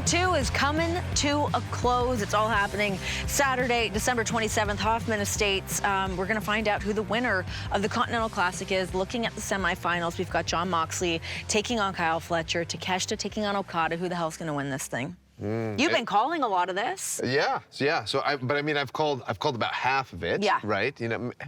Night 2 is coming to a close. It's all happening Saturday, December 27th, Hoffman Estates. We're going to find out who the winner of the Continental Classic is. Looking at the semifinals, we've got Jon Moxley taking on Kyle Fletcher, Takeshita taking on Okada. Who the hell's going to win this thing? You've been calling a lot of this. Yeah. So, I've called about half of it. Yeah. Right.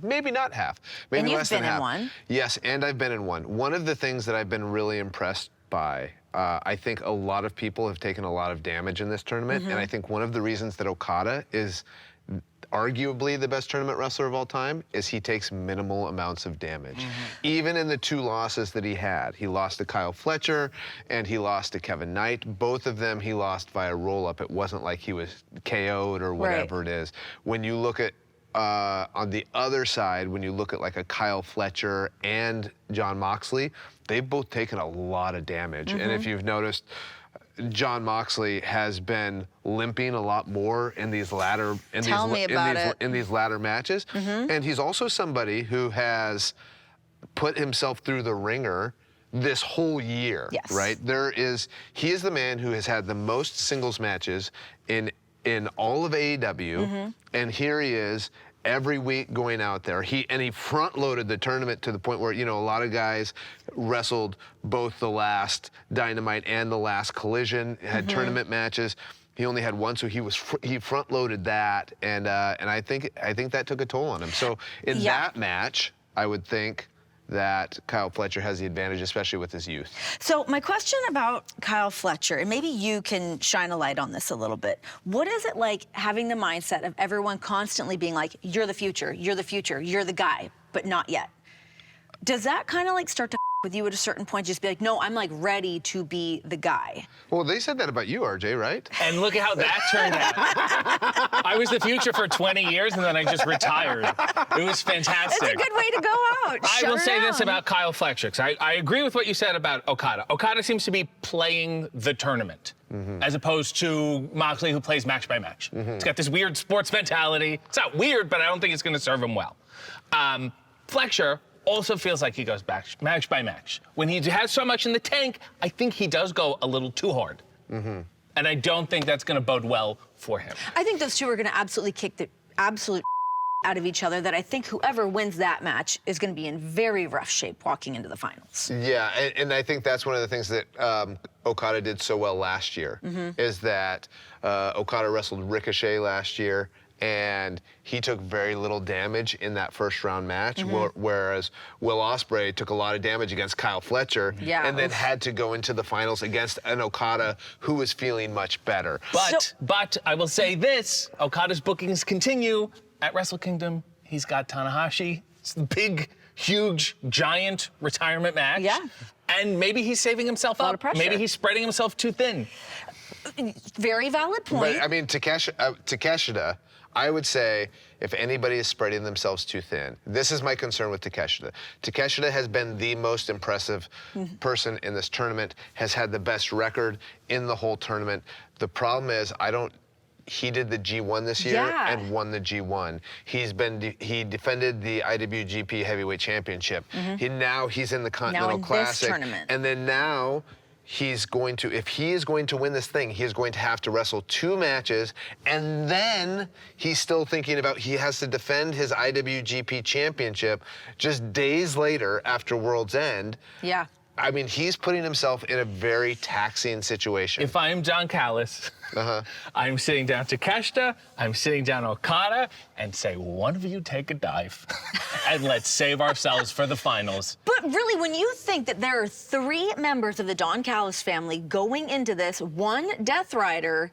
Maybe not half. Maybe and you've less been than half. in one. Yes, and I've been in one. One of the things that I've been really impressed by. I think a lot of people have taken a lot of damage in this tournament, and I think one of the reasons that Okada is arguably the best tournament wrestler of all time is he takes minimal amounts of damage. Even in the two losses that he lost to Kyle Fletcher and he lost to Kevin Knight. Both of them he lost via roll-up. It wasn't like he was KO'd or whatever it is. When you look at on the other side, when you look at like a Kyle Fletcher and Jon Moxley, they've both taken a lot of damage. And if you've noticed, Jon Moxley has been limping a lot more in these latter matches. And he's also somebody who has put himself through the ringer this whole year. Yes. Right? He is the man who has had the most singles matches in all of AEW, and here he is every week going out there. He front-loaded the tournament to the point where, a lot of guys wrestled both the last Dynamite and the last Collision, had tournament matches. He only had one, so he front-loaded that, and I think that took a toll on him. So in that match, I would think that Kyle Fletcher has the advantage, especially with his youth. So my question about Kyle Fletcher, and maybe you can shine a light on this a little bit. What is it like having the mindset of everyone constantly being like, you're the future, you're the guy, but not yet? Does that kind of like start to with you at a certain point, just be like, no, I'm like ready to be the guy? Well, they said that about you, RJ, right? And look at how that turned out. I was the future for 20 years, and then I just retired. It was fantastic. It's a good way to go out. I will say this about Kyle Fletcher, because I agree with what you said about Okada. Okada seems to be playing the tournament, as opposed to Moxley, who plays match by match. He's got this weird sports mentality. It's not weird, but I don't think it's going to serve him well. Fletcher also feels like he goes match by match. When he has so much in the tank, I think he does go a little too hard. And I don't think that's going to bode well for him. I think those two are going to absolutely kick the absolute out of each other, that I think whoever wins that match is going to be in very rough shape walking into the finals. Yeah, and I think that's one of the things that Okada did so well last year, is that Okada wrestled Ricochet last year, and he took very little damage in that first round match, whereas Will Ospreay took a lot of damage against Kyle Fletcher, and then had to go into the finals against an Okada who was feeling much better. But I will say this, Okada's bookings continue at Wrestle Kingdom. He's got Tanahashi. It's the big, huge, giant retirement match. Yeah. And maybe he's saving himself up. Maybe he's spreading himself too thin. Very valid point. But I mean, Takeshita, I would say if anybody is spreading themselves too thin, this is my concern with Takeshita. Takeshita has been the most impressive person in this tournament, has had the best record in the whole tournament. The problem is, he did the G1 this year and won the G1. He defended the IWGP Heavyweight Championship. He's in the Continental Classic. And then now if he is going to win this thing, he is going to have to wrestle 2 matches, and then he's still thinking about he has to defend his IWGP Championship just days later after World's End. Yeah. I mean, he's putting himself in a very taxing situation. If I am Don Callis, I'm sitting down Takeshita, I'm sitting down Okada, and say, one of you take a dive, and let's save ourselves for the finals. But really, when you think that there are 3 members of the Don Callis family going into this, 1 Death Rider,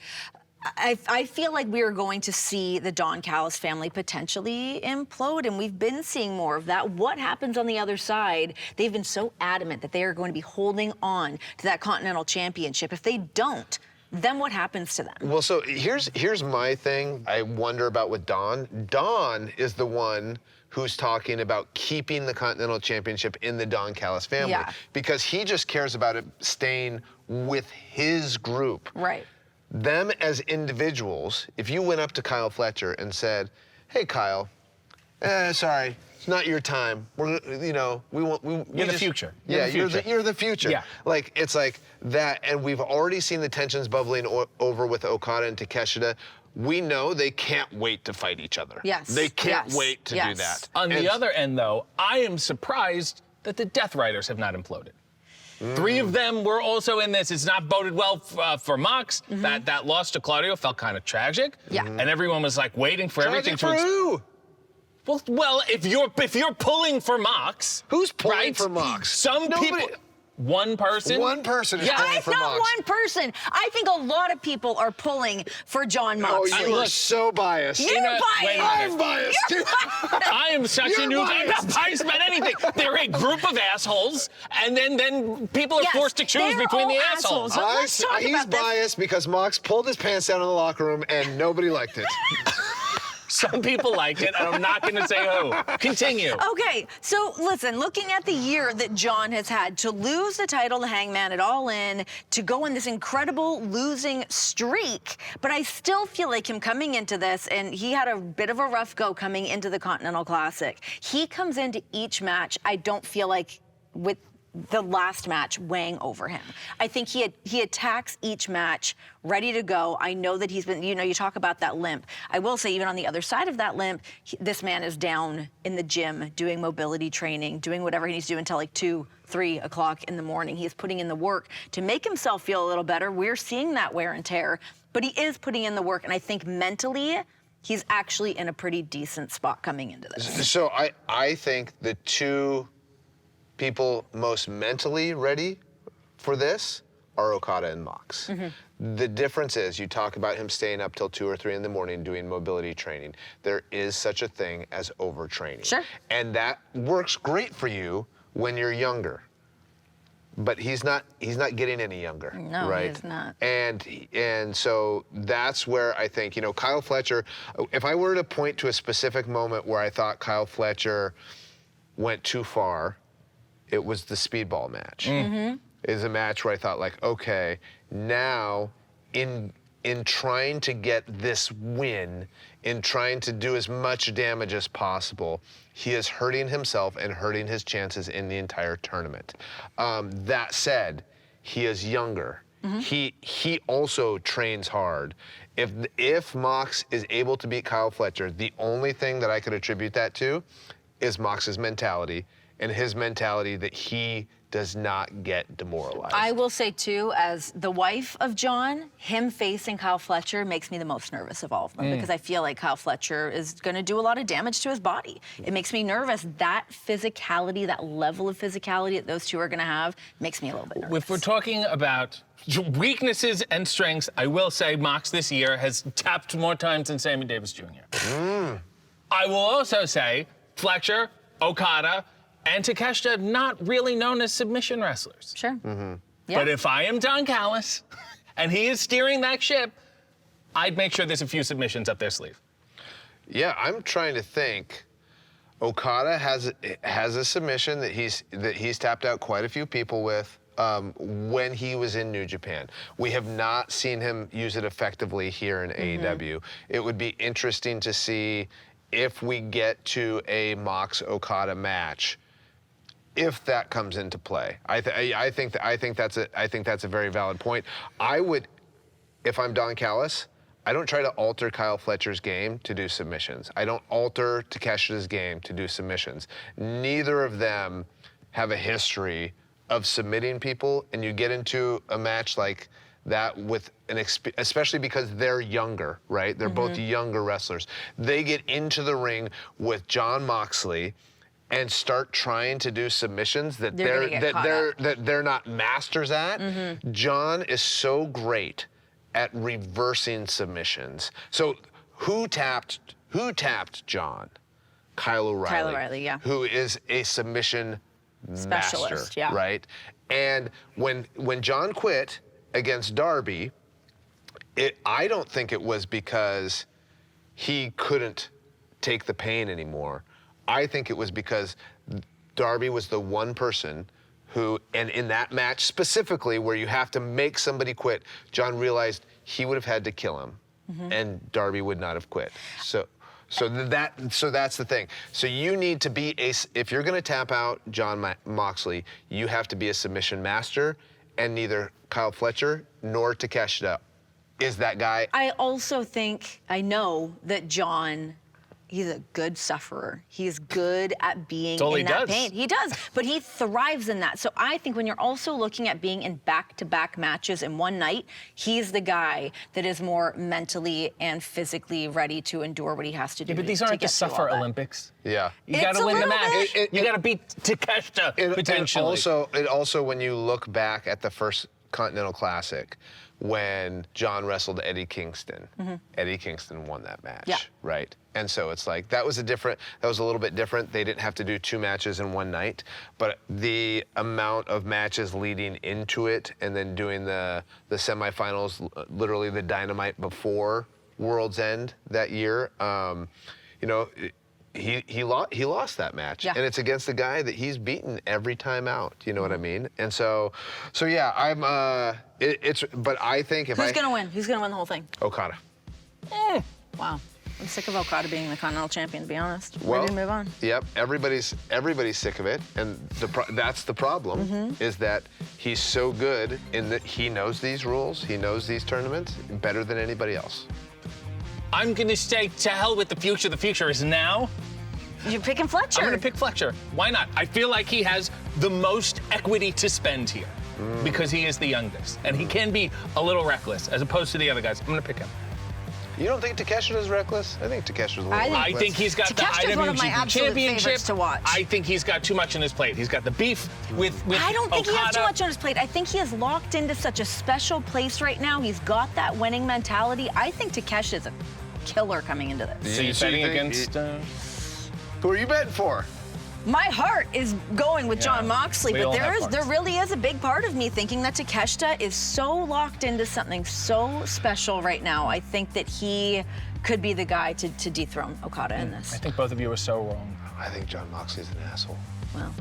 I feel like we are going to see the Don Callis family potentially implode, and we've been seeing more of that. What happens on the other side? They've been so adamant that they are going to be holding on to that Continental Championship. If they don't, then what happens to them? Well, so here's my thing I wonder about with Don. Don is the one who's talking about keeping the Continental Championship in the Don Callis family. Because he just cares about it staying with his group. Right. Them as individuals, if you went up to Kyle Fletcher and said, hey, Kyle, sorry, it's not your time. We're, you know, we want. You're the future. Yeah, you're the future. Yeah. Like, it's like that, and we've already seen the tensions bubbling over with Okada and Takeshita. We know they can't wait to fight each other. Yes. They can't Yes. wait to do that. On the other end, though, I am surprised that the Death Riders have not imploded. 3 of them were also in this. It's not boded well for Mox. That loss to Claudio felt kind of tragic. Yeah. And everyone was like waiting for everything Tragic for who? Well, if you're pulling for Mox, Who's pulling right? for Mox? Some Nobody. people. One person. One person is Yeah. pulling It's for not Mox. one person. I think a lot of people are pulling for Jon Oh, Moxley. you are Look, so biased. You're know, wait a biased. minute. I'm biased too. I am such a You're noob. I'm biased. not biased about anything. They're a group of assholes, and then people are Yes, forced to choose they're between the all assholes. assholes. Let's talk He's about this. biased because Mox pulled his pants down in the locker room and nobody liked it. Some people liked it, and I'm not going to say who. Continue. Okay, so listen, looking at the year that Jon has had, to lose the title to Hangman at All In, to go on this incredible losing streak, but I still feel like him coming into this, and he had a bit of a rough go coming into the Continental Classic. He comes into each match, I don't feel like with the last match weighing over him. I think he attacks each match ready to go. I know that he's been, you know, you talk about that limp. I will say, even on the other side of that limp, this man is down in the gym doing mobility training, doing whatever he needs to do until like 2, 3 o'clock in the morning. He is putting in the work to make himself feel a little better. We're seeing that wear and tear, but he is putting in the work. And I think mentally, he's actually in a pretty decent spot coming into this. So I think the 2 people most mentally ready for this are Okada and Mox. The difference is, you talk about him staying up till 2 or 3 in the morning doing mobility training. There is such a thing as overtraining. Sure. And that works great for you when you're younger. But he's not getting any younger, No, right? he is not. And so that's where I think, you know, Kyle Fletcher, if I were to point to a specific moment where I thought Kyle Fletcher went too far, it was the speedball match. It was a match where I thought, like, okay, now in trying to get this win, in trying to do as much damage as possible, he is hurting himself and hurting his chances in the entire tournament. That said, he is younger. He also trains hard. If Mox is able to beat Kyle Fletcher, the only thing that I could attribute that to is Mox's mentality, and his mentality that he does not get demoralized. I will say, too, as the wife of Jon, him facing Kyle Fletcher makes me the most nervous of all of them, because I feel like Kyle Fletcher is going to do a lot of damage to his body. It makes me nervous. That physicality, that level of physicality that those 2 are going to have, makes me a little bit nervous. If we're talking about weaknesses and strengths, I will say Mox this year has tapped more times than Sammy Davis Jr. I will also say Fletcher, Okada, and Takeshita not really known as submission wrestlers. Sure. Yeah. But if I am Don Callis and he is steering that ship, I'd make sure there's a few submissions up their sleeve. Yeah, I'm trying to think. Okada has a submission that he's tapped out quite a few people with when he was in New Japan. We have not seen him use it effectively here in AEW. It would be interesting to see if we get to a Mox Okada match, if that comes into play. I think that's a very valid point. I would, if I'm Don Callis, I don't try to alter Kyle Fletcher's game to do submissions. I don't alter Takeshita's game to do submissions. Neither of them have a history of submitting people, and you get into a match like that with especially because they're younger, right? They're both younger wrestlers. They get into the ring with Jon Moxley and start trying to do submissions that they're not masters at. Jon is so great at reversing submissions. So who tapped Jon? Kyle O'Reilly. Kyle O'Reilly, yeah. Who is a submission Specialist, master, yeah. right? And when Jon quit against Darby, I don't think it was because he couldn't take the pain anymore. I think it was because Darby was the one person who, and in that match specifically where you have to make somebody quit, Jon realized he would have had to kill him, and Darby would not have quit. So that's the thing. So you need to be if you're going to tap out Jon Moxley, you have to be a submission master, and neither Kyle Fletcher nor Takeshita is that guy. I also think, I know that Jon, he's a good sufferer. He's good at being in that pain. He does, but he thrives in that. So I think when you're also looking at being in back-to-back matches in one night, he's the guy that is more mentally and physically ready to endure what he has to do. But these aren't the suffer Olympics. Yeah. You got to win the match. You got to beat Takeshita, potentially. It also, when you look back at the first Continental Classic, when Jon wrestled Eddie Kingston, Eddie Kingston won that match, right? And so it's like, that was a little bit different. They didn't have to do 2 matches in one night, but the amount of matches leading into it and then doing the semifinals, literally the Dynamite before World's End that year, you know, he lost that match, and it's against a guy that he's beaten every time out. You know what I mean? And so yeah, but I think if Who's gonna win? Who's gonna win the whole thing? Okada. Wow. I'm sick of Okada being the Continental Champion, to be honest. Well, Ready to move on. Yep, everybody's sick of it, and that's the problem, is that he's so good in that he knows these rules, he knows these tournaments better than anybody else. I'm going to say to hell with the future. The future is now. You're picking Fletcher. I'm going to pick Fletcher. Why not? I feel like he has the most equity to spend here because he is the youngest, and he can be a little reckless as opposed to the other guys. I'm going to pick him. You don't think Takeshita's reckless? I think Takeshita's a little reckless. I think he's got the Takeshita's one of my IWGP absolute Championship. favorites to watch. I think he's got too much on his plate. He's got the beef with I don't think Okada. he has too much on his plate. I think he is locked into such a special place right now. He's got that winning mentality. I think Takeshita's a killer coming into this. So you're betting against... Who are you betting for? My heart is going with Jon Moxley, we all but have there really is a big part of me thinking that Takeshita is so locked into something so special right now. I think that he could be the guy to dethrone Okada in this. I think both of you are so wrong. I think Jon Moxley's an asshole. Well,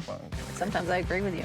sometimes I agree with you.